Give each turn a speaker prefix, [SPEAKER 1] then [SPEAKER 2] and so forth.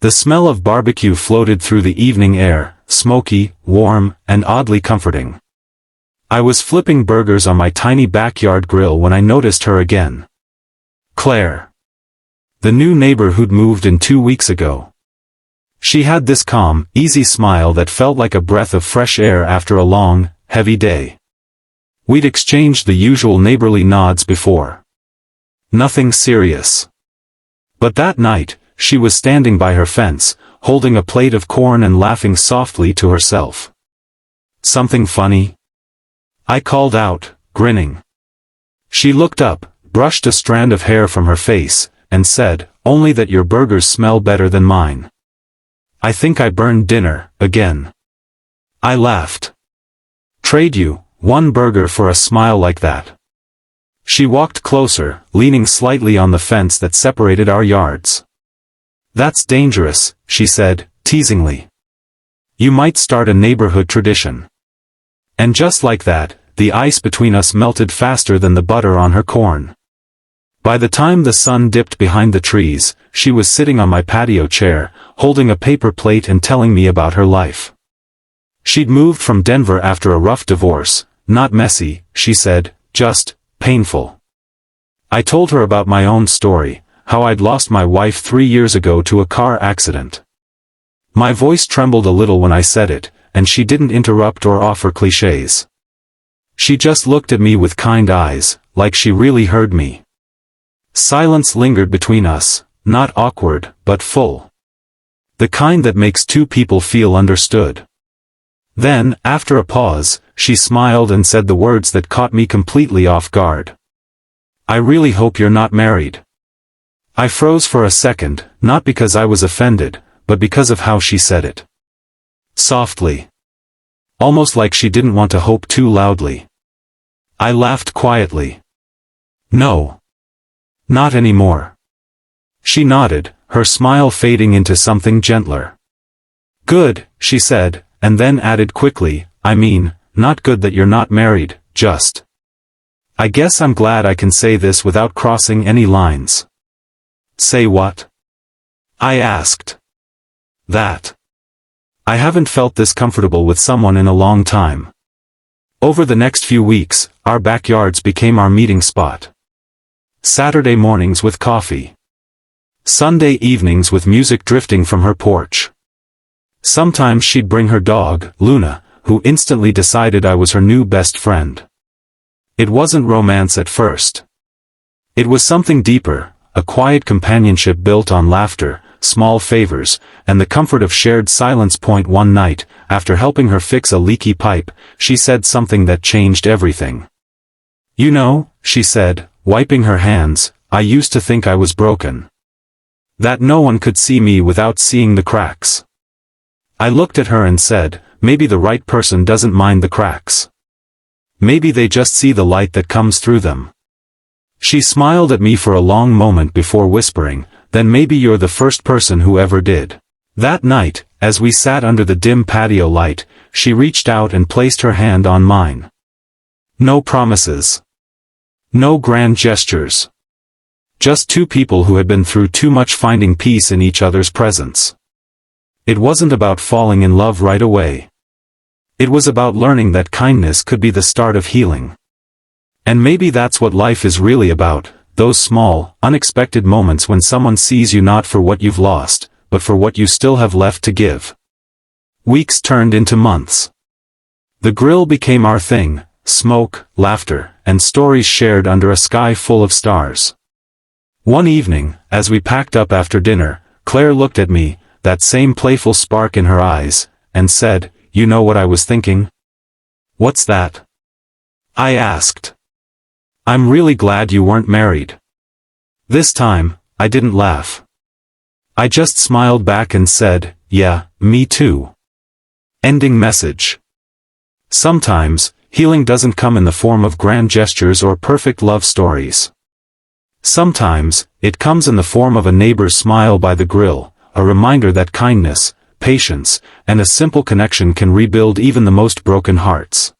[SPEAKER 1] The smell of barbecue floated through the evening air, smoky, warm, and oddly comforting. I was flipping burgers on my tiny backyard grill when I noticed her again. Claire. The new neighbor who'd moved in 2 weeks ago. She had this calm, easy smile that felt like a breath of fresh air after a long, heavy day. We'd exchanged the usual neighborly nods before. Nothing serious. But that night, she was standing by her fence, holding a plate of corn and laughing softly to herself. Something funny? I called out, grinning. She looked up, brushed a strand of hair from her face, and said, "Only that your burgers smell better than mine. I think I burned dinner, again." I laughed. Trade you, one burger for a smile like that. She walked closer, leaning slightly on the fence that separated our yards. "That's dangerous," she said, teasingly. "You might start a neighborhood tradition." And just like that, the ice between us melted faster than the butter on her corn. By the time the sun dipped behind the trees, she was sitting on my patio chair, holding a paper plate and telling me about her life. She'd moved from Denver after a rough divorce, not messy, she said, just painful. I told her about my own story, how I'd lost my wife 3 years ago to a car accident. My voice trembled a little when I said it, and she didn't interrupt or offer clichés. She just looked at me with kind eyes, like she really heard me. Silence lingered between us, not awkward, but full. The kind that makes two people feel understood. Then, after a pause, she smiled and said the words that caught me completely off guard. "I really hope you're not married." I froze for a second, not because I was offended, but because of how she said it. Softly. Almost like she didn't want to hope too loudly. I laughed quietly. "No. Not anymore." She nodded, her smile fading into something gentler. "Good," she said, and then added quickly, "I mean, not good that you're not married, just. I guess I'm glad I can say this without crossing any lines." "Say what?" I asked. "That. I haven't felt this comfortable with someone in a long time." Over the next few weeks, our backyards became our meeting spot. Saturday mornings with coffee. Sunday evenings with music drifting from her porch. Sometimes she'd bring her dog, Luna, who instantly decided I was her new best friend. It wasn't romance at first. It was something deeper, a quiet companionship built on laughter, small favors, and the comfort of shared silence. One night, after helping her fix a leaky pipe, she said something that changed everything. "You know," she said, wiping her hands, "I used to think I was broken. That no one could see me without seeing the cracks." I looked at her and said, "Maybe the right person doesn't mind the cracks. Maybe they just see the light that comes through them." She smiled at me for a long moment before whispering, "Then maybe you're the first person who ever did." That night, as we sat under the dim patio light, she reached out and placed her hand on mine. No promises. No grand gestures. Just two people who had been through too much finding peace in each other's presence. It wasn't about falling in love right away. It was about learning that kindness could be the start of healing. And maybe that's what life is really about, those small, unexpected moments when someone sees you not for what you've lost, but for what you still have left to give. Weeks turned into months. The grill became our thing, smoke, laughter, and stories shared under a sky full of stars. One evening, as we packed up after dinner, Claire looked at me, that same playful spark in her eyes, and said, "You know what I was thinking?" "What's that?" I asked. "I'm really glad you weren't married." This time, I didn't laugh. I just smiled back and said, "Yeah, me too." Ending message. Sometimes, healing doesn't come in the form of grand gestures or perfect love stories. Sometimes, it comes in the form of a neighbor's smile by the grill, a reminder that kindness, patience, and a simple connection can rebuild even the most broken hearts.